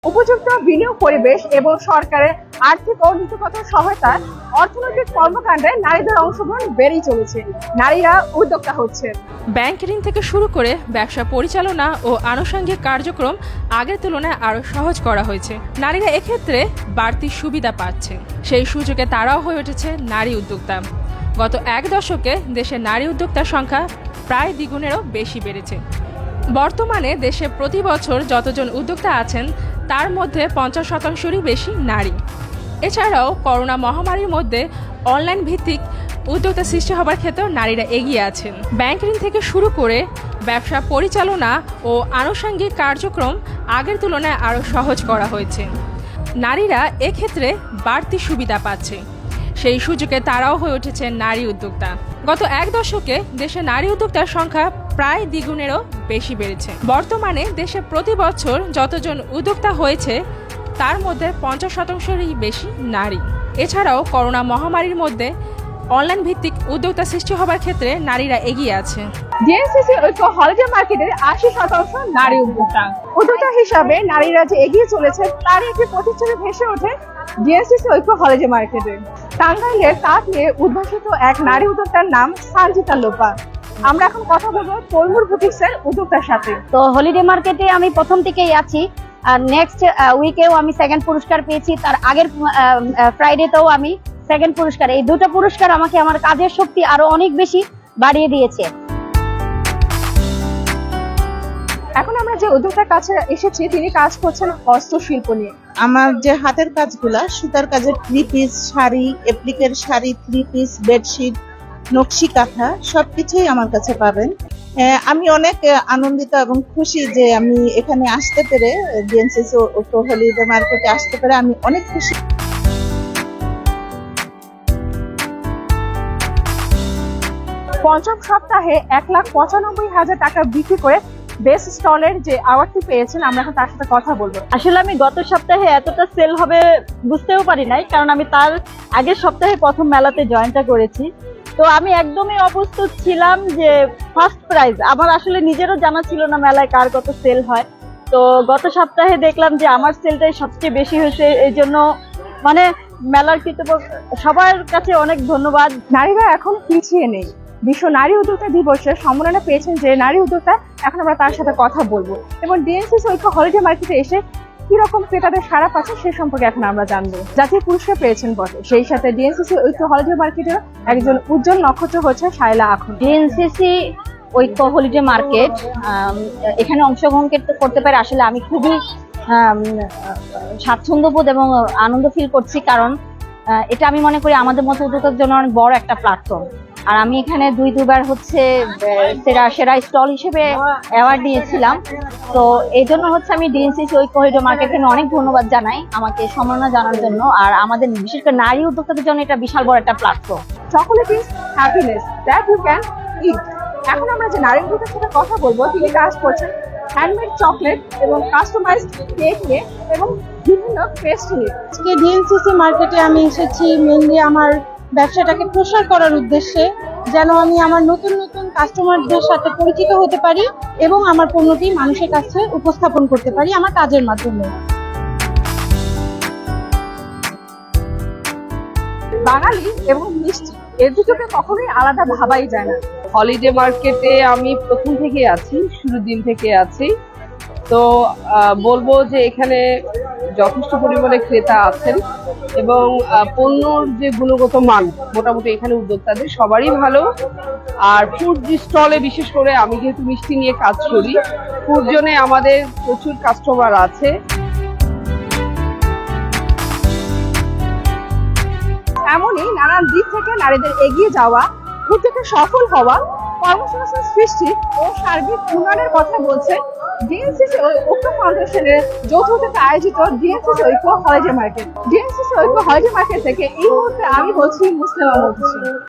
উপযুক্ত বিনিয়োগ পরিবেশ এবং সরকারের আর্থিক ও নীতিগত সহায়তায় অর্থনৈতিক কর্মকাণ্ডে নারীদের অংশগ্রহণ বেড়েই চলেছে। নারীরা উদ্যোক্তা হচ্ছে। ব্যাংক ঋণ থেকে শুরু করে ব্যবসা পরিচালনা ও আনুষঙ্গিক কার্যক্রম আগের তুলনায় আরও সহজ করা হয়েছে। নারীরা এক্ষেত্রে বাড়তি সুবিধা পাচ্ছে। সেই সুযোগে তারাও হয়ে উঠেছে নারী উদ্যোক্তা। গত এক দশকে দেশে নারী উদ্যোক্তার সংখ্যা প্রায় দ্বিগুণেরও বেশি বেড়েছে। বর্তমানে দেশে প্রতি বছর যতজন উদ্যোক্তা আছেন তার মধ্যে 50%-রই বেশি নারী। এছাড়াও করোনা মহামারীর মধ্যে অনলাইন ভিত্তিক উদ্যোক্তা সৃষ্টি হবার ক্ষেত্রেও নারীরা এগিয়ে আছেন। ব্যাংক ঋণ থেকে শুরু করে ব্যবসা পরিচালনা ও আনুষঙ্গিক কার্যক্রম আগের তুলনায় আরও সহজ করা হয়েছে। নারীরা এক্ষেত্রে বাড়তি সুবিধা পাচ্ছে। সেই সুযোগে তারাও হয়ে উঠেছে নারী উদ্যোক্তা। গত এক দশকে দেশে নারী উদ্যোক্তার সংখ্যা প্রায় দ্বিগুণেরও বেশি বেড়েছে। বর্তমানে দেশে প্রতি বছর যতজন উদ্যোক্তা হয়েছে তার মধ্যে 50%-রই বেশি নারী। এছাড়াও করোনা মহামারীর মধ্যে অনলাইন ভিত্তিক উদ্যোক্তা সৃষ্টি হবার ক্ষেত্রে নারীরা এগিয়ে আছে। ডিএনসিসি ঐক্য হলিডে মার্কেটের 80% নারী উদ্যোক্তা। উদ্যোক্তা হিসাবে নারীরা যে এগিয়ে চলেছে তার একটি প্রতিচ্ছবি ভেসে ওঠে ডিএনসিসি ঐক্য হলিডে মার্কেটে। টাঙ্গাইলের তাঁত নিয়ে উদ্ভাসিত এক নারী উদ্যোক্তার নাম সঞ্জিতা লোপা। আমরা এখন কথা বলবো তৈমুর বুটিক্সের উদ্যোক্তার সাথে। তো হলিডে মার্কেটে আমি প্রথম থেকেই আছি, আর নেক্সট উইকেও আমি সেকেন্ড পুরস্কার পেয়েছি। তার আগের ফ্রাইডেতেও আমি সেকেন্ড পুরস্কার। এই দুটো পুরস্কার আমাকে আমার কাজের শক্তি আরো অনেক বেশি বাড়িয়ে দিয়েছে। এখন আমরা যে উদ্যোক্তার কাছে এসেছি তিনি কাজ করছেন হস্তশিল্প নিয়ে। আমার যে হাতের কাজগুলা, সুতার কাজের 3 পিস শাড়ি, অ্যাপ্লিকের শাড়ি, 3 পিস বেডশিট, নকশি কাঁথা সবকিছুই আমার কাছে পাবেন। আমি অনেক আনন্দিত এবং খুশি যে আমি এখানে আসতে পেরে, ডিএনসিসি হলিডে মার্কেটে আসতে পেরে আমি অনেক খুশি। পঞ্চম সপ্তাহে 1,95,000 টাকা বিক্রি করে বেস্ট স্টলের যে অ্যাওয়ার্ডটি পেয়েছেন, আমরা এখন তার সাথে কথা বলবো। আসলে আমি গত সপ্তাহে এতটা সেল হবে বুঝতেও পারি নাই, কারণ আমি তার আগের সপ্তাহে প্রথম মেলাতে জয়েনটা করেছি। তো আমি একদমই অপ্রস্তুত ছিলাম যে ফার্স্ট প্রাইজ আমার আসলে নিজেরও জানা ছিল না মেলায় কার কত সেল হয়। তো গত সপ্তাহে দেখলাম যে আমার সেলটাই সবচেয়ে বেশি হয়েছে। এই জন্য মানে মেলার কৃতজ্ঞ সবার কাছে অনেক ধন্যবাদ। নারীরা এখন পিছিয়ে নেই। বিশ্ব নারী উদ্যোক্তা দিবসে সম্মাননা পেয়েছেন যে নারী উদ্যোক্তা, এখন আমরা তার সাথে কথা বলবো এবং ডিএনসিসি ঐক্য হলিডে মার্কেটে এসে কিরকম ক্রেতাদের সাড়া পাচ্ছে সে সম্পর্কে এখন আমরা জানবো। জাতীয় পুরস্কার পেয়েছেন বটে, সেই সাথে ডিএনসিসি ঐক্য হলিডে মার্কেটের একজন উজ্জ্বল নক্ষত্র হচ্ছে শায়লা আখুন। ডিএনসিসি ঐক্য হলিডে মার্কেট এখানে অংশগ্রহণ করতে পারে আসলে আমি খুবই স্বাচ্ছন্দ্যবোধ এবং আনন্দ ফিল করছি, কারণ এটা আমি মনে করি আমাদের মতো উদ্যোক্তার জন্য অনেক বড় একটা প্ল্যাটফর্ম। আর আমি এখানে দুবার হচ্ছে সেরা স্টল হিসেবে অ্যাওয়ার্ড নিয়েছিলাম। তো এই জন্য হচ্ছে আমি ডিএনসিসি ঐক্য হলিডে মার্কেটকে অনেক ধন্যবাদ জানাই আমাকে সম্মাননা জানার জন্য। আর আমাদের বিশেষ করে নারী উদ্যোক্তাদের জন্য এটা বিশাল বড় একটা platform. Chocolate is happiness that you can eat. এখন আমরা যে নারী উদ্যোক্তার সাথে কথা বলবো, তিনি কাজ করছেন হ্যান্ডমেড চকলেট এবং কাস্টমাইজড কেক নিয়ে এবং বিভিন্ন পেস্ট্রি নিয়ে। আজকে ডিএনসিসি মার্কেটে আমি এসেছি মেইনলি আমার ব্যবসাটাকে প্রসার করার উদ্দেশ্যে, যেন আমি আমার নতুন নতুন কাস্টমারদের সাথে পরিচিত হতে পারি এবং আমার পণ্যটি মানুষের কাছে উপস্থাপন করতে পারি আমার কাজের মাধ্যমে। বাঙালি এবং মিষ্টি এর দুটোকে কখনোই আলাদা ভাবাই যায় না। হলিডে মার্কেটে আমি প্রথম থেকে আছি, শুরুর দিন থেকে আছি। তো বলবো যে এখানে যথেষ্ট পরিমাণে ক্রেতা আছেন এবং পণ্যর যে গুণগত মান মোটামুটি এখানে উদ্যোক্তাদের সবারই ভালো। আর ফুড স্টলে বিশেষ করে আমি যেহেতু মিষ্টি নিয়ে কাজ করি, ফুড জোনে আমাদের প্রচুর কাস্টমার আছে। এমনই নানান দিক থেকে নারীদের এগিয়ে যাওয়া, উদ্যোগে সফল হওয়া, কর্মসংস্থান সৃষ্টি ও সার্বিক উন্নয়নের কথা বলছে ডিএনসিসি ঐক্য ফাউন্ডেশনের যৌথ উদ্যোগে আয়োজিত ডিএনসিসি ঐক্য হলিডে মার্কেট। ডিএনসিসি ঐক্য হলিডে মার্কেট থেকে এই মুহূর্তে আমি বলছি মুসলিমা।